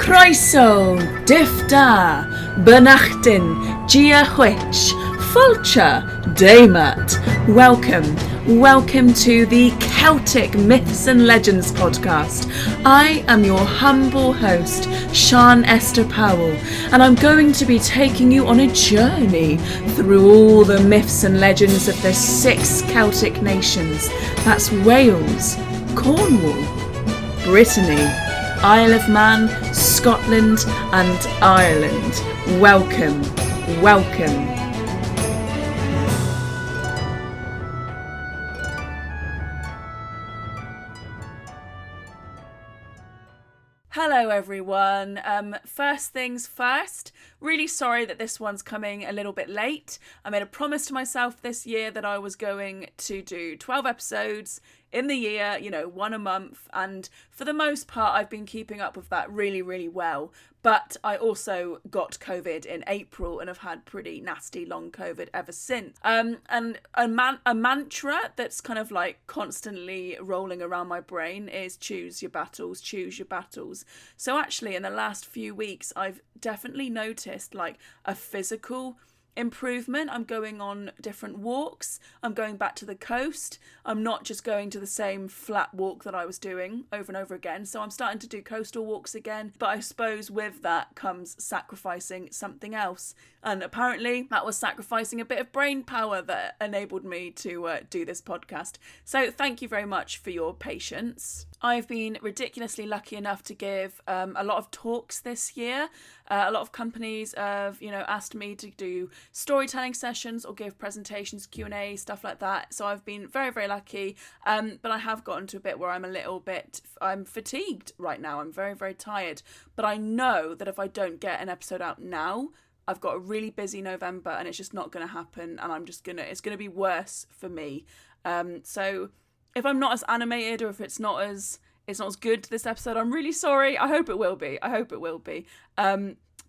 Croeso, Difda, Benachtin, Gia Hwitch, Fulcha, Daymat. Welcome to the Celtic Myths and Legends podcast. I am your humble host, Sian Esther Powell, and I'm going to be taking you on a journey through all the myths and legends of the 6 Celtic nations. That's Wales, Cornwall, Brittany, Isle of Man, Scotland and Ireland. Welcome. Hello everyone. First things first, really sorry that this one's coming a little bit late. I made a promise to myself this year that I was going to do 12 episodes in the year, one a month, and for the most part I've been keeping up with that really well. But I also got COVID in April and have had pretty nasty long COVID ever since. And a mantra that's kind of like constantly rolling around my brain is choose your battles. So actually in the last few weeks I've definitely noticed like a physical improvement. I'm going on different walks. I'm going back to the coast. I'm not just going to the same flat walk that I was doing over and over again. So I'm starting to do coastal walks again. But I suppose with that comes sacrificing something else. And apparently that was sacrificing a bit of brain power that enabled me to do this podcast. So thank you very much for your patience. I've been ridiculously lucky enough to give a lot of talks this year. A lot of companies have, asked me to do storytelling sessions or give presentations, Q&A, stuff like that. So I've been very lucky. But I have gotten to a bit where I'm fatigued right now. I'm very tired. But I know that if I don't get an episode out now, I've got a really busy November and it's just not going to happen. And it's going to be worse for me. So if I'm not as animated or if it's not as good this episode, I'm really sorry. I hope it will be.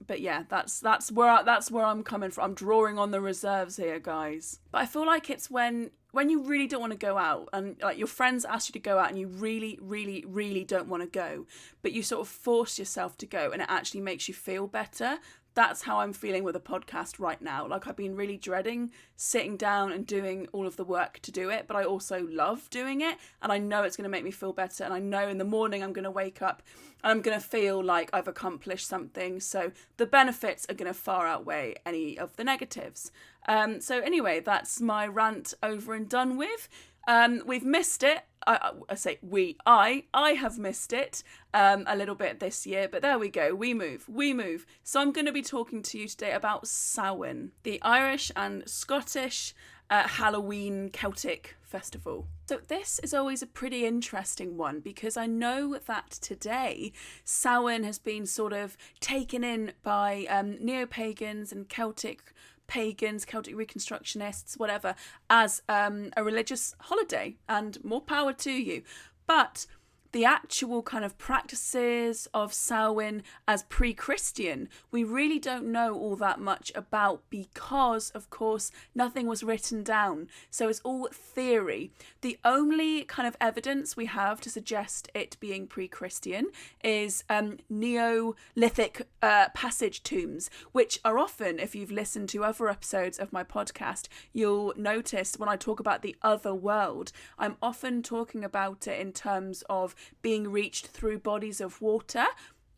But yeah, that's where I'm coming from. I'm drawing on the reserves here, guys. But I feel like it's when you really don't want to go out and like your friends ask you to go out and you really don't want to go, but you sort of force yourself to go and it actually makes you feel better. That's how I'm feeling with a podcast right now. Like I've been really dreading sitting down and doing all of the work to do it, but I also love doing it and I know it's going to make me feel better, and I know in the morning I'm going to wake up and I'm going to feel like I've accomplished something. So the benefits are going to far outweigh any of the negatives. So anyway, that's my rant over and done with. We've missed it. I have missed it a little bit this year, but there we go. We move. So I'm going to be talking to you today about Samhain, the Irish and Scottish Halloween Celtic festival. So this is always a pretty interesting one because I know that today Samhain has been sort of taken in by neo-pagans and Celtic pagans, Celtic Reconstructionists, whatever, as a religious holiday, and more power to you. But the actual kind of practices of Samhain as pre-Christian, we really don't know all that much about because, of course, nothing was written down. So it's all theory. The only kind of evidence we have to suggest it being pre-Christian is Neolithic passage tombs, which are often, if you've listened to other episodes of my podcast, you'll notice when I talk about the other world, I'm often talking about it in terms of being reached through bodies of water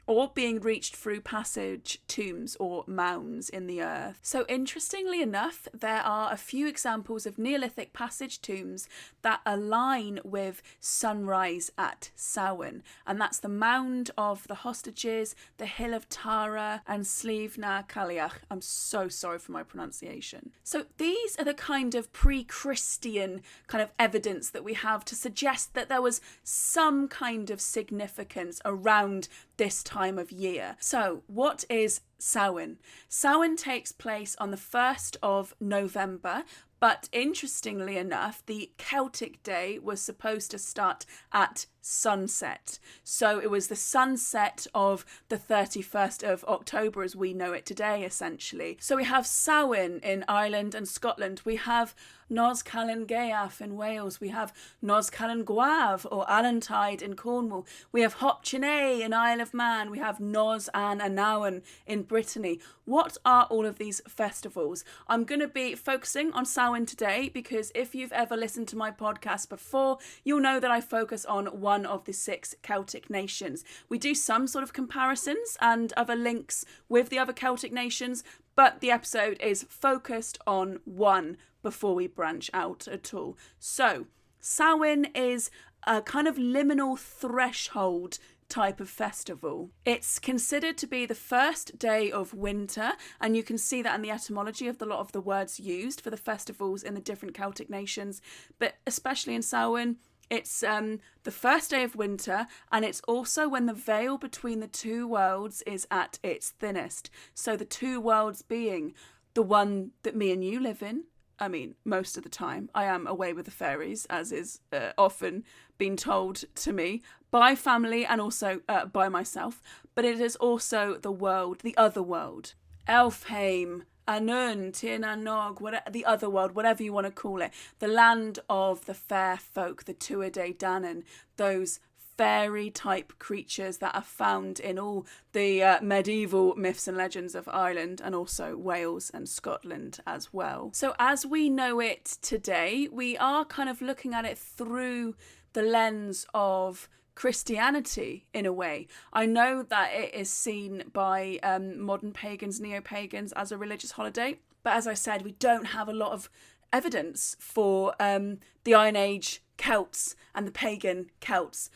or being reached through passage tombs or mounds in the earth. So interestingly enough, there are a few examples of Neolithic passage tombs that align with sunrise at Samhain, and that's the Mound of the Hostages, the Hill of Tara, and Slieve na Caliach. I'm so sorry for my pronunciation. So these are the kind of pre-Christian kind of evidence that we have to suggest that there was some kind of significance around this time of year. So what is Samhain? Samhain takes place on the 1st of November, But interestingly enough, the Celtic Day was supposed to start at sunset. So it was the sunset of the 31st of October as we know it today, essentially. So we have Samhain in Ireland and Scotland. We have Nos Calan Gaeaf in Wales. We have Nos Calan Gaeaf or Allantide in Cornwall. We have Hopchinay in Isle of Man. We have Nos an Anawan in Brittany. What are all of these festivals? I'm going to be focusing on Samhain today because if you've ever listened to my podcast before, you'll know that I focus on one of the 6 Celtic nations. We do some sort of comparisons and other links with the other Celtic nations, but the episode is focused on one before we branch out at all. So, Samhain is a kind of liminal threshold type of festival. It's considered to be the first day of winter, and you can see that in the etymology of a lot of the words used for the festivals in the different Celtic nations, but especially in Samhain, it's the first day of winter, and it's also when the veil between the two worlds is at its thinnest. So the two worlds being the one that me and you live in. I mean, most of the time I am away with the fairies, as is often been told to me by family and also by myself. But it is also the world, the other world. Elfheim, Anun, Tirna Nog, the other world, whatever you want to call it. The land of the fair folk, the Tuatha Danann, those fairy type creatures that are found in all the medieval myths and legends of Ireland and also Wales and Scotland as well. So as we know it today, we are kind of looking at it through the lens of Christianity in a way. I know that it is seen by modern pagans, neo-pagans as a religious holiday, but as I said, we don't have a lot of evidence for the Iron Age Celts and the pagan Celts.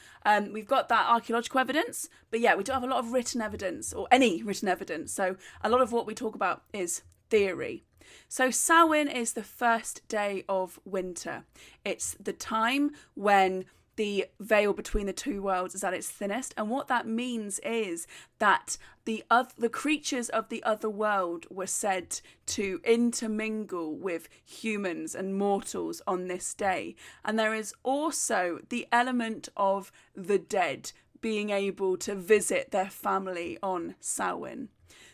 We've got that archaeological evidence, but yeah, we don't have a lot of written evidence or any written evidence. So a lot of what we talk about is theory. So Samhain is the first day of winter. It's the time when the veil between the two worlds is at its thinnest, and what that means is that the creatures of the other world were said to intermingle with humans and mortals on this day. And there is also the element of the dead being able to visit their family on Samhain.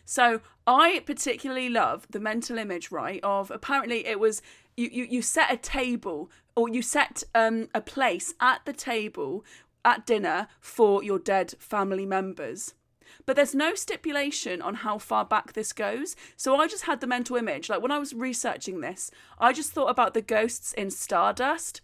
So I particularly love the mental image, right, of apparently it was you set a table, or you set a place at the table at dinner for your dead family members. But there's no stipulation on how far back this goes. So I just had the mental image. Like when I was researching this, I just thought about the ghosts in Stardust.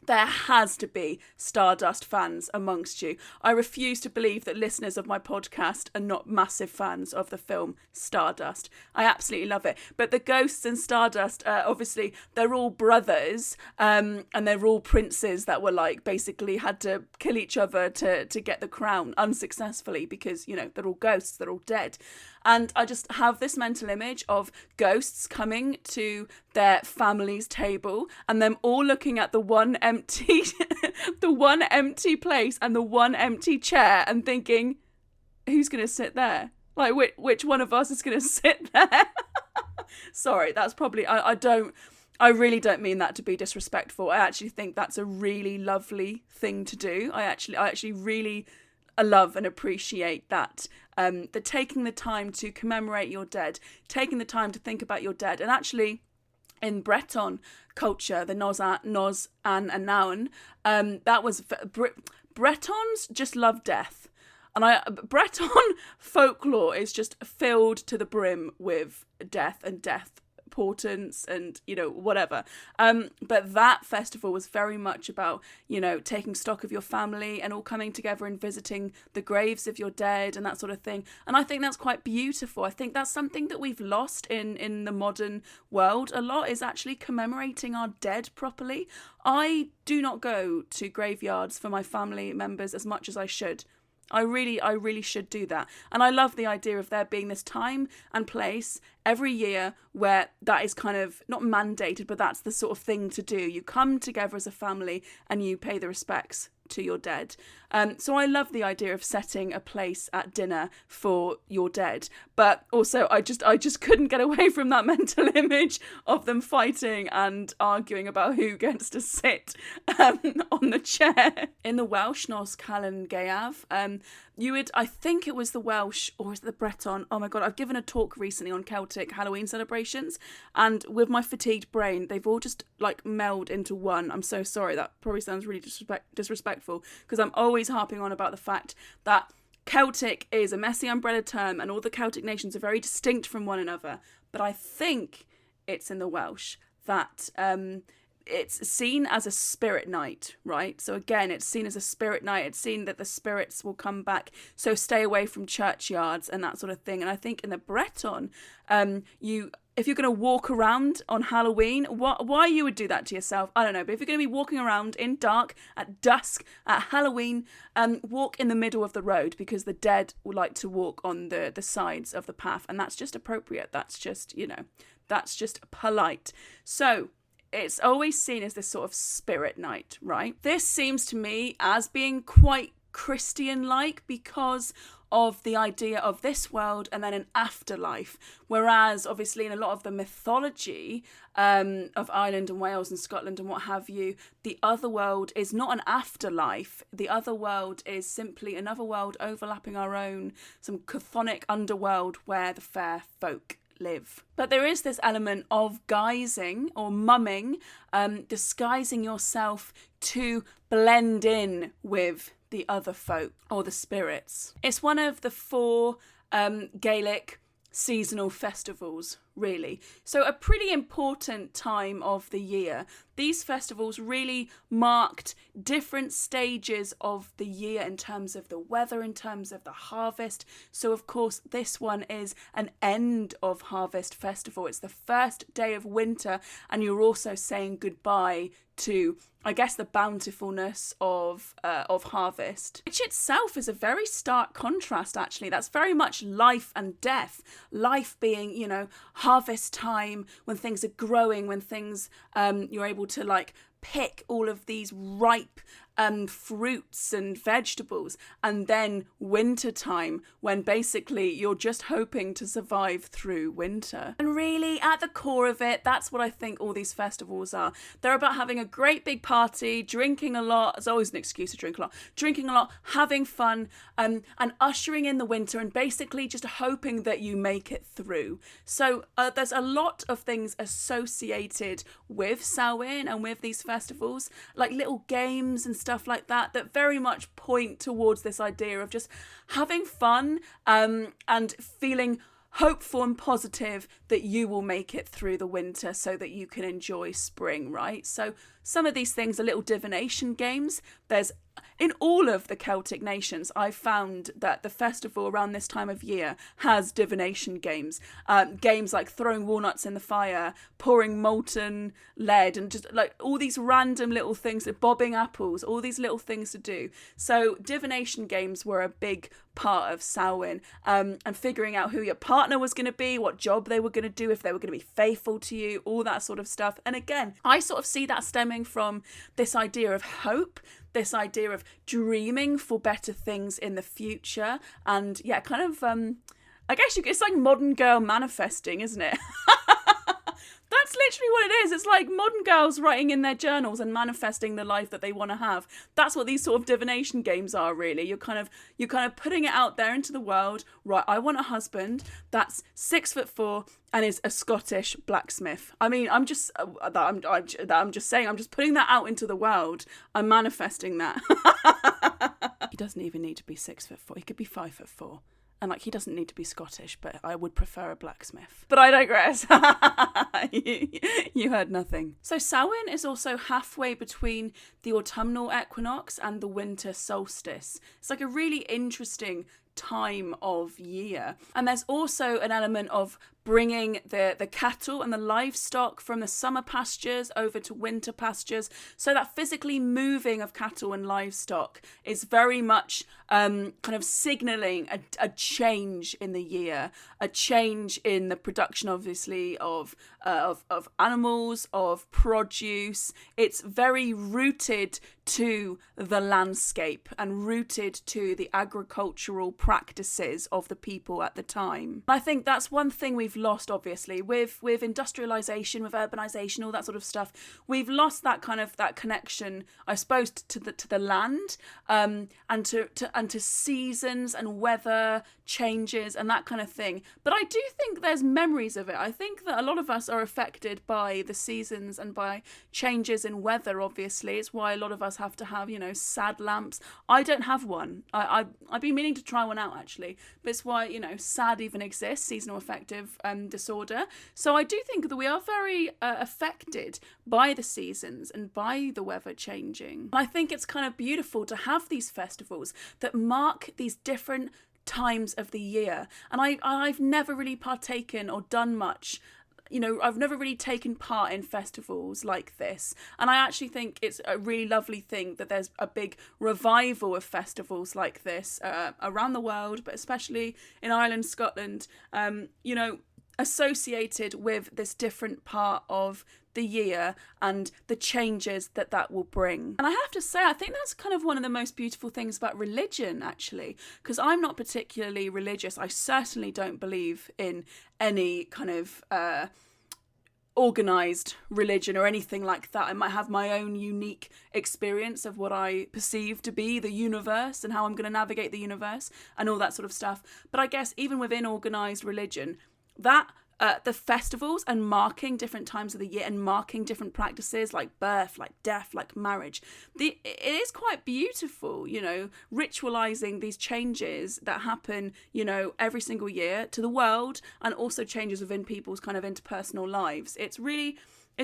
There has to be Stardust fans amongst you. I refuse to believe that listeners of my podcast are not massive fans of the film Stardust. I absolutely love it. But the ghosts in Stardust, obviously, they're all brothers, and they're all princes that were like basically had to kill each other to get the crown unsuccessfully because, you know, they're all ghosts, they're all dead. And I just have this mental image of ghosts coming to their family's table and them all looking at the one empty place and the one empty chair and thinking, who's going to sit there? Like, which one of us is going to sit there? Sorry, that's probably, I really don't mean that to be disrespectful. I actually think that's a really lovely thing to do. I actually really love and appreciate that. The taking the time to commemorate your dead, taking the time to think about your dead. And actually, in Breton culture, the Nos an Anawan, that was Bretons just love death. And Breton folklore is just filled to the brim with death and death portents and, you know, whatever. But that festival was very much about, you know, taking stock of your family and all coming together and visiting the graves of your dead and that sort of thing. And I think that's quite beautiful. I think that's something that we've lost in the modern world a lot, is actually commemorating our dead properly. I do not go to graveyards for my family members as much as I should. I really should do that. And I love the idea of there being this time and place every year where that is kind of not mandated, but that's the sort of thing to do. You come together as a family and you pay the respects to your dead. So I love the idea of setting a place at dinner for your dead. But also I just couldn't get away from that mental image of them fighting and arguing about who gets to sit on the chair. In the Welsh Nos Calan Gaeaf, I think it was the Welsh, or is it the Breton? Oh my God, I've given a talk recently on Celtic Halloween celebrations, and with my fatigued brain, they've all just like meld into one. I'm so sorry, that probably sounds really disrespectful, because I'm always harping on about the fact that Celtic is a messy umbrella term and all the Celtic nations are very distinct from one another. But I think it's in the Welsh that it's seen as a spirit night, right? So again, it's seen as a spirit night. It's seen that the spirits will come back. So stay away from churchyards and that sort of thing. And I think in the Breton, if you're going to walk around on Halloween, why you would do that to yourself, I don't know. But if you're going to be walking around in dark, at dusk, at Halloween, walk in the middle of the road, because the dead will like to walk on the sides of the path. And that's just appropriate. That's just, that's just polite. So it's always seen as this sort of spirit night, right? This seems to me as being quite Christian-like because of the idea of this world and then an afterlife. Whereas obviously in a lot of the mythology of Ireland and Wales and Scotland and what have you, the other world is not an afterlife. The other world is simply another world overlapping our own, some chthonic underworld where the fair folk live. But there is this element of guising or mumming, disguising yourself to blend in with the other folk or the spirits. It's one of the 4 Gaelic seasonal festivals, really. So a pretty important time of the year. These festivals really marked different stages of the year in terms of the weather, in terms of the harvest. So of course this one is an end of harvest festival. It's the first day of winter, and you're also saying goodbye to, I guess, the bountifulness of harvest, which itself is a very stark contrast, actually. That's very much life and death. Life being, harvest time, when things are growing, when things, you're able to like pick all of these ripe fruits and vegetables, and then winter time, when basically you're just hoping to survive through winter. And really, at the core of it, that's what I think all these festivals are. They're about having a great big party, drinking a lot. There's always an excuse to drink a lot. Drinking a lot, having fun, and ushering in the winter, and basically just hoping that you make it through. So there's a lot of things associated with Samhain and with these festivals, like little games and stuff like that very much point towards this idea of just having fun and feeling hopeful and positive that you will make it through the winter so that you can enjoy spring, right? So some of these things are little divination games. There's in all of the Celtic nations, I've found that the festival around this time of year has divination games. Games like throwing walnuts in the fire, pouring molten lead, and just like all these random little things, bobbing apples, all these little things to do. So divination games were a big part of Samhain, and figuring out who your partner was going to be, what job they were going to do, if they were going to be faithful to you, all that sort of stuff. And again, I sort of see that stemming from this idea of hope, this idea of dreaming for better things in the future, and yeah, kind of I guess it's like modern girl manifesting, isn't it? That's literally what it is. It's like modern girls writing in their journals and manifesting the life that they want to have. That's what these sort of divination games are, really. You're kind of putting it out there into the world. Right, I want a husband that's 6'4" and is a Scottish blacksmith. I mean, I'm just saying, I'm just putting that out into the world. I'm manifesting that. He doesn't even need to be 6'4". He could be 5'4". And like, he doesn't need to be Scottish, but I would prefer a blacksmith. But I digress. You heard nothing. So Samhain is also halfway between the autumnal equinox and the winter solstice. It's like a really interesting time of year. And there's also an element of bringing the cattle and the livestock from the summer pastures over to winter pastures. So that physically moving of cattle and livestock is very much kind of signalling a change in the year, a change in the production, obviously, of animals, of produce. It's very rooted to the landscape and rooted to the agricultural practices of the people at the time. I think that's one thing we've lost, obviously, with industrialization, with urbanization, all that sort of stuff. We've lost that kind of that connection, I suppose, to the land, and to seasons and weather changes and that kind of thing. But I do think there's memories of it. I think that a lot of us are affected by the seasons and by changes in weather, obviously. It's why a lot of us have to have, sad lamps. I don't have one. I've been meaning to try one out, actually. But it's why, SAD even exists, seasonal affective disorder. So I do think that we are very affected by the seasons and by the weather changing. And I think it's kind of beautiful to have these festivals that mark these different times of the year. And I've never really partaken or done much. I've never really taken part in festivals like this. And I actually think it's a really lovely thing that there's a big revival of festivals like this around the world, but especially in Ireland, Scotland, associated with this different part of the year and the changes that will bring. And I have to say, I think that's kind of one of the most beautiful things about religion, actually, because I'm not particularly religious. I certainly don't believe in any kind of organised religion or anything like that. I might have my own unique experience of what I perceive to be the universe and how I'm going to navigate the universe and all that sort of stuff. But I guess even within organised religion, that the festivals and marking different times of the year and marking different practices like birth, like death, like marriage, it is quite beautiful, ritualizing these changes that happen, every single year to the world, and also changes within people's kind of interpersonal lives. It's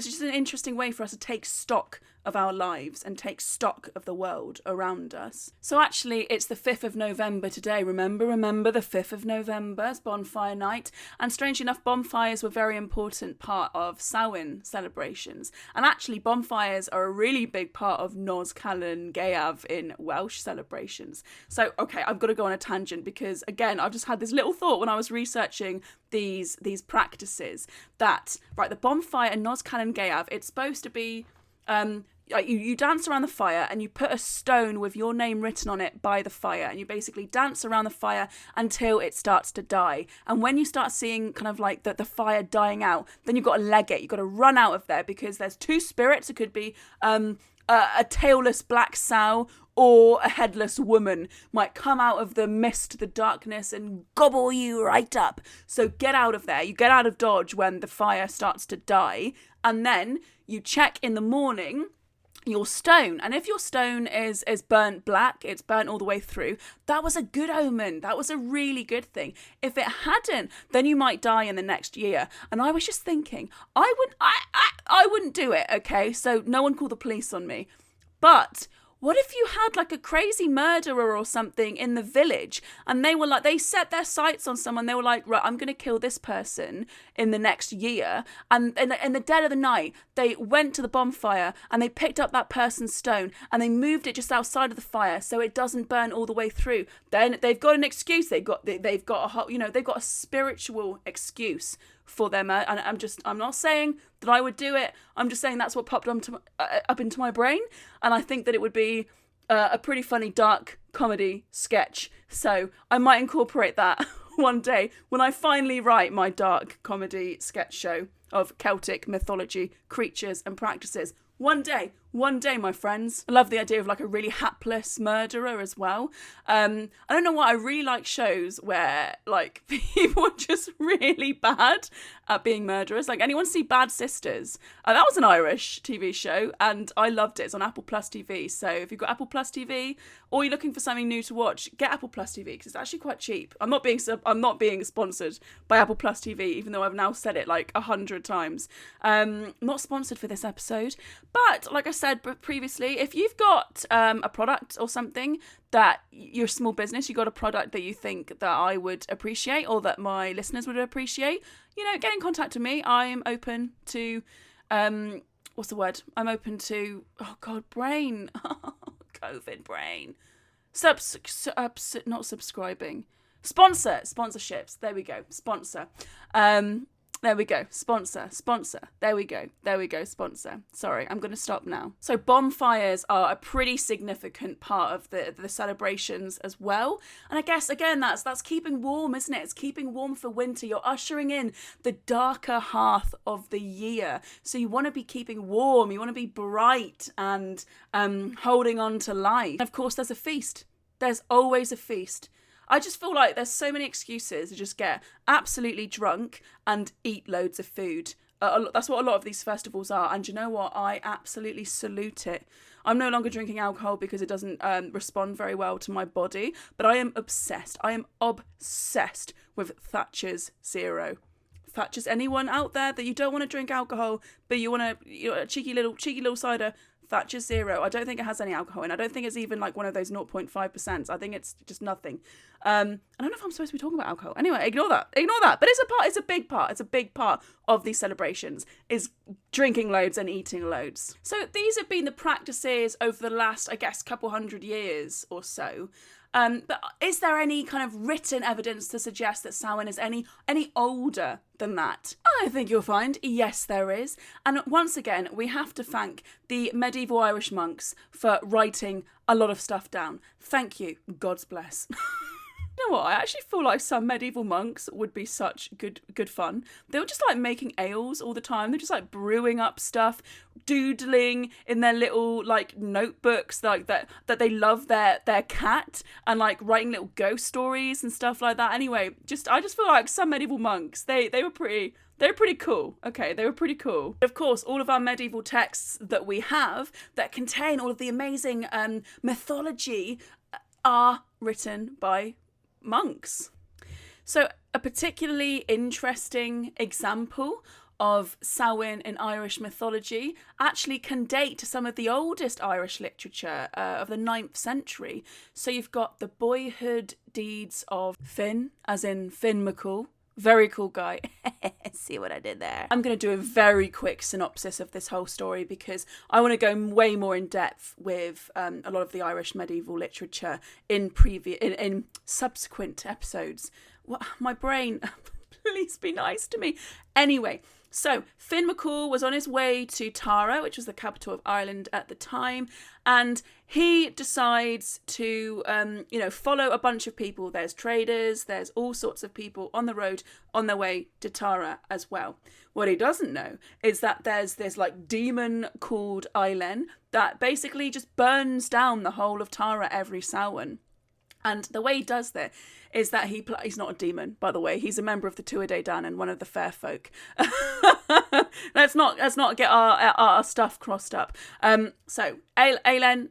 just an interesting way for us to take stock of our lives and take stock of the world around us. So actually, it's the 5th of November today. Remember the 5th of November is bonfire night. And strangely enough, bonfires were a very important part of Samhain celebrations. And actually, bonfires are a really big part of Nos Callan Gaeaf in Welsh celebrations. So, okay, I've got to go on a tangent because, again, I've just had this little thought when I was researching these practices that, right, the bonfire and Nos Callan Gaeaf, it's supposed to be you dance around the fire and you put a stone with your name written on it by the fire, and you basically dance around the fire until it starts to die. And when you start seeing kind of like the fire dying out, then you've got to leg it. You've got to run out of there because there's two spirits. It could be a tailless black sow or a headless woman might come out of the mist, the darkness, and gobble you right up. So get out of there. You get out of Dodge when the fire starts to die, and then you check in the morning your stone, and if your stone is burnt black, it's burnt all the way through, that was a good omen. That was a really good thing. If it hadn't, then you might die in the next year. And I was just thinking, I wouldn't do it, okay? So no one call the police on me. But what if you had like a crazy murderer or something in the village, and they set their sights on someone, they were like, right, I'm going to kill this person in the next year, and in the dead of the night, they went to the bonfire and they picked up that person's stone and they moved it just outside of the fire so it doesn't burn all the way through. Then they've got an excuse. They've got a whole, they've got a spiritual excuse for them, and I'm not saying that I would do it. I'm just saying that's what popped up into my brain, and I think that it would be a pretty funny dark comedy sketch. So I might incorporate that one day when I finally write my dark comedy sketch show of Celtic mythology, creatures, and practices. One day, my friends. I love the idea of like a really hapless murderer as well. I don't know why, I really like shows where like people are just really bad at being murderers. Like, anyone see Bad Sisters? That was an Irish TV show and I loved it. It's on Apple Plus TV. So if you've got Apple Plus TV or you're looking for something new to watch, get Apple Plus TV because it's actually quite cheap. I'm not being sponsored by Apple Plus TV, even though I've now said it like 100 times. Not sponsored for this episode, but like I said previously, if you've got a product or something that you're a small business, you got a product that you think that I would appreciate or that my listeners would appreciate, get in contact with me. I'm open to, what's the word? I'm open to, oh God, brain. COVID brain. Not subscribing. Sponsorships. There we go. Sponsor. There we go. Sponsor. There we go. Sponsor. Sorry, I'm going to stop now. So bonfires are a pretty significant part of the celebrations as well. And I guess, again, that's keeping warm, isn't it? It's keeping warm for winter. You're ushering in the darker half of the year. So you want to be keeping warm. You want to be bright and holding on to life. And of course, there's a feast. There's always a feast. I just feel like there's so many excuses to just get absolutely drunk and eat loads of food. That's what a lot of these festivals are. And you know what? I absolutely salute it. I'm no longer drinking alcohol because it doesn't respond very well to my body. But I am obsessed. I am obsessed with Thatcher's Zero. Thatcher's, anyone out there that you don't want to drink alcohol, but you want a cheeky little cider, Thatcher's Zero. I don't think it has any alcohol in. I don't think it's even like one of those 0.5%. I think it's just nothing. I don't know if I'm supposed to be talking about alcohol. Anyway, ignore that. But it's a big part. It's a big part of these celebrations is drinking loads and eating loads. So these have been the practices over the last, I guess, couple hundred years or so. But is there any kind of written evidence to suggest that Samhain is any older than that? I think you'll find, yes, there is. And once again, we have to thank the medieval Irish monks for writing a lot of stuff down. Thank you. God's bless. You know what? I actually feel like some medieval monks would be such good fun. They were just like making ales all the time. They're just like brewing up stuff, doodling in their little like notebooks like that they love their cat, and like writing little ghost stories and stuff like that. Anyway, I just feel like some medieval monks, they were pretty cool. Okay, they were pretty cool. Of course, all of our medieval texts that we have that contain all of the amazing mythology are written by monks. So a particularly interesting example of Samhain in Irish mythology actually can date to some of the oldest Irish literature of the 9th century. So you've got the boyhood deeds of Finn, as in Finn McCool. Very cool guy. See what I did there? I'm going to do a very quick synopsis of this whole story because I want to go way more in depth with a lot of the Irish medieval literature in subsequent episodes. My brain, please be nice to me. Anyway, so Finn McCool was on his way to Tara, which was the capital of Ireland at the time, and he decides to, follow a bunch of people. There's traders, there's all sorts of people on the road on their way to Tara as well. What he doesn't know is that there's this like demon called Eilen that basically just burns down the whole of Tara every Samhain. And the way he does that is that he's not a demon, by the way. He's a member of the Tuatha Dan and one of the fair folk. Let's not get our stuff crossed up. So Eilen,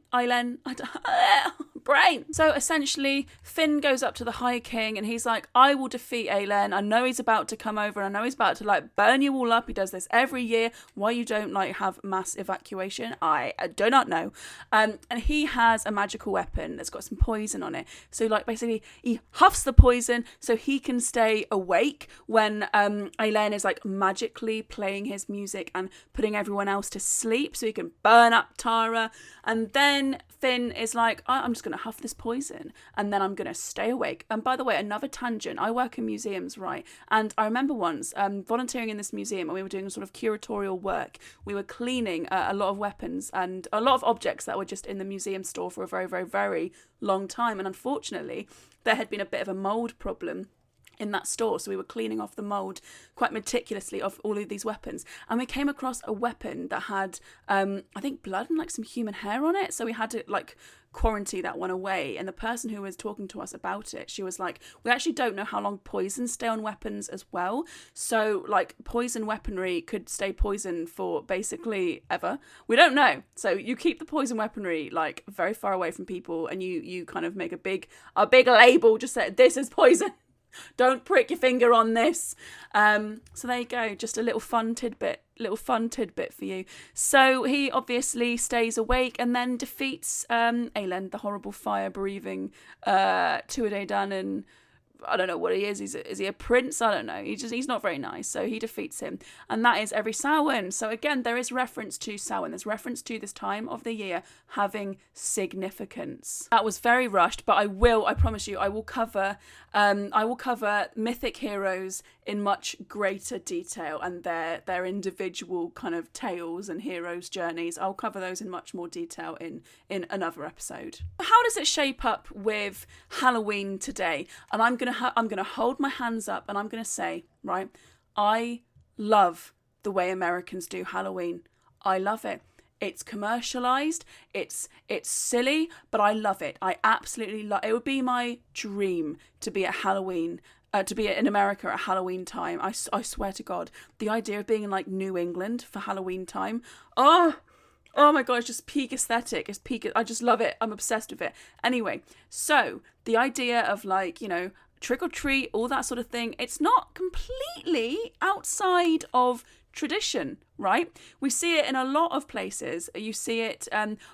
brain. So essentially, Finn goes up to the High King and he's like, I will defeat Eilen. I know he's about to come over and I know he's about to like burn you all up. He does this every year. Why you don't like have mass evacuation, I do not know. And he has a magical weapon that's got some poison on it. So like basically he huffs the poison so he can stay awake when Eilen is like magically playing his music and putting everyone else to sleep so he can burn up Tara. And then Finn is like, I'm just going to huff this poison and then I'm going to stay awake. And by the way, another tangent, I work in museums, right? And I remember once volunteering in this museum and we were doing sort of curatorial work. We were cleaning a lot of weapons and a lot of objects that were just in the museum store for a very, very, very long time. And unfortunately, there had been a bit of a mold problem in that store, so we were cleaning off the mold quite meticulously of all of these weapons, and we came across a weapon that had I think blood and like some human hair on it, so we had to like quarantine that one away. And the person who was talking to us about it, she was like, we actually don't know how long poisons stay on weapons as well, so like poison weaponry could stay poison for basically ever. We don't know, so you keep the poison weaponry like very far away from people and you kind of make a big label, just say this is poison. Don't prick your finger on this. So there you go. Just a little fun tidbit for you. So he obviously stays awake and then defeats Aelend, the horrible fire-breathing Tuatha Danann. I don't know what he is. Is he a prince? I don't know. He's not very nice. So he defeats him. And that is every Samhain. So again, there is reference to Samhain. There's reference to this time of the year having significance. That was very rushed, but I promise you, I will cover mythic heroes in much greater detail and their individual kind of tales and heroes' journeys. I'll cover those in much more detail in another episode. How does it shape up with Halloween today? And I'm gonna hold my hands up and I'm gonna say, right, I love the way Americans do Halloween. I love it. It's commercialized, it's silly, but I love it. I absolutely love it. Would be my dream to be at Halloween, to be in America at Halloween time. I swear to God, the idea of being in like New England for Halloween time, oh my God, it's just peak aesthetic. It's peak. I just love it. I'm obsessed with it. Anyway, so the idea of like, trick or treat, all that sort of thing, it's not completely outside of tradition, right? We see it in a lot of places. You see it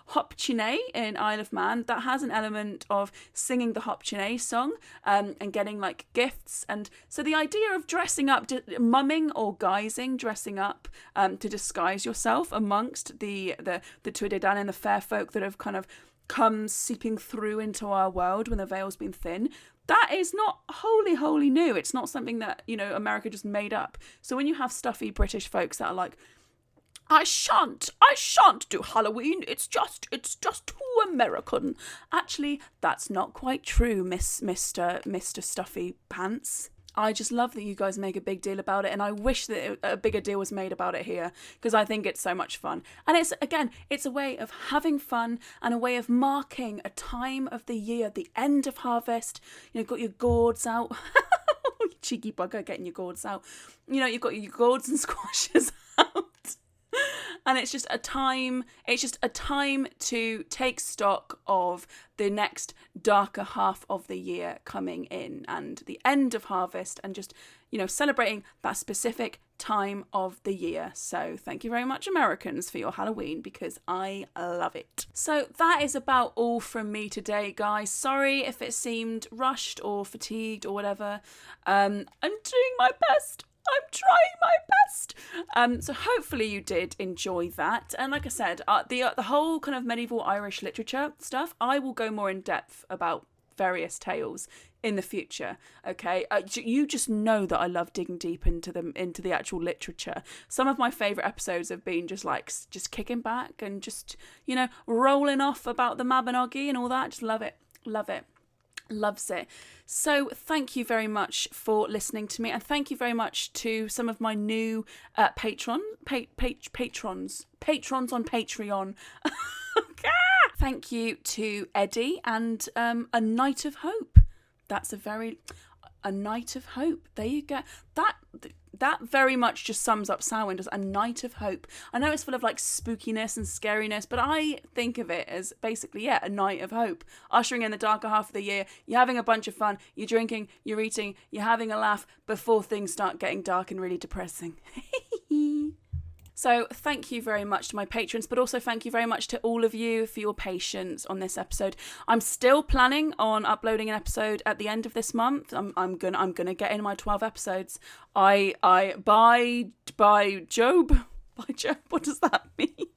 Hop Chine in Isle of Man, that has an element of singing the Hop Chine song and getting like gifts. And so the idea of dressing up, mumming or guising, dressing up to disguise yourself amongst the Tuatha Danann and the fair folk that have kind of come seeping through into our world when the veil's been thin, that is not wholly new. It's not something that, America just made up. So when you have stuffy British folks that are like, I shan't do Halloween. It's just too American. Actually, that's not quite true, Mr. Stuffy Pants. I just love that you guys make a big deal about it, and I wish that a bigger deal was made about it here, because I think it's so much fun. And it's a way of having fun and a way of marking a time of the year, the end of harvest. You've got your gourds out. You cheeky bugger, getting your gourds out. You've got your gourds and squashes out. And it's just a time to take stock of the next darker half of the year coming in and the end of harvest and just, celebrating that specific time of the year. So thank you very much, Americans, for your Halloween, because I love it. So that is about all from me today, guys. Sorry if it seemed rushed or fatigued or whatever. I'm doing my best. I'm trying my best. So hopefully you did enjoy that. And like I said, the whole kind of medieval Irish literature stuff, I will go more in depth about various tales in the future. Okay, you just know that I love digging deep into the actual literature. Some of my favourite episodes have been just kicking back and just rolling off about the Mabinogi and all that. Just love it. Loves it. So thank you very much for listening to me, and thank you very much to some of my new patrons on Patreon. Thank you to Eddie and A Night of Hope. That's a Night of Hope. There you go. That very much just sums up Samhain, does A Night of Hope. I know it's full of like spookiness and scariness, but I think of it as basically, a night of hope. Ushering in the darker half of the year, you're having a bunch of fun, you're drinking, you're eating, you're having a laugh before things start getting dark and really depressing. So thank you very much to my patrons, but also thank you very much to all of you for your patience on this episode. I'm still planning on uploading an episode at the end of this month. I'm gonna get in my 12 episodes. By Job, what does that mean?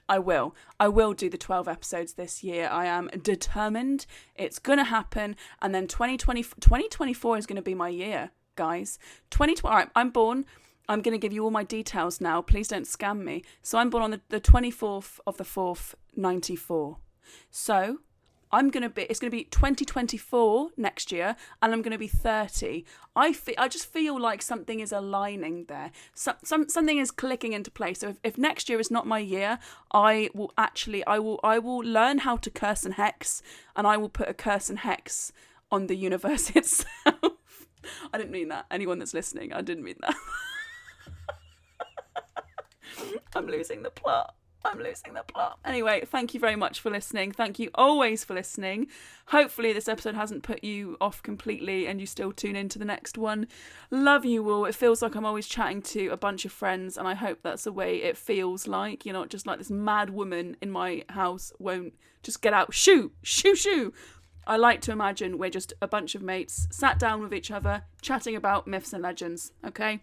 I will do the 12 episodes this year. I am determined. It's gonna happen, and then 2024 is gonna be my year, guys. 2020. All right, I'm born. I'm going to give you all my details now. Please don't scam me. So I'm born on the 24th of the 4th, 94. So it's going to be 2024 next year, and I'm going to be 30. I just feel like something is aligning there. Something is clicking into place. So if next year is not my year, I will learn how to curse and hex, and I will put a curse and hex on the universe itself. I didn't mean that. Anyone that's listening, I didn't mean that. I'm losing the plot. I'm losing the plot. Anyway, thank you very much for listening. Thank you always for listening. Hopefully this episode hasn't put you off completely and you still tune into the next one. Love you all. It feels like I'm always chatting to a bunch of friends, and I hope that's the way it feels like. You're not just like this mad woman in my house won't just get out. Shoo, shoo, shoo. I like to imagine we're just a bunch of mates sat down with each other, chatting about myths and legends, okay?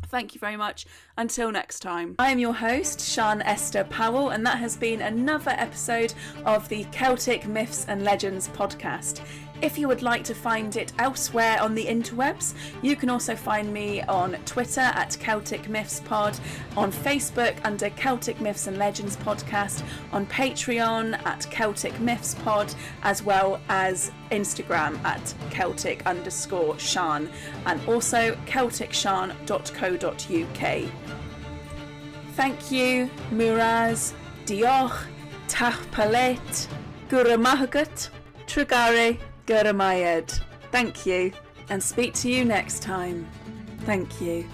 Thank you very much. Until next time. I am your host, Sian Esther Powell, and that has been another episode of the Celtic Myths and Legends podcast. If you would like to find it elsewhere on the interwebs, you can also find me on Twitter at Celtic Myths Pod, on Facebook under Celtic Myths and Legends Podcast, on Patreon at Celtic Myths Pod, as well as Instagram at Celtic_Sian, and also CelticSian.co.uk. Thank you, Muraz, Diolch, Tachpalet, Guramahagat, Trugare, Guramayed. Thank you, and speak to you next time. Thank you.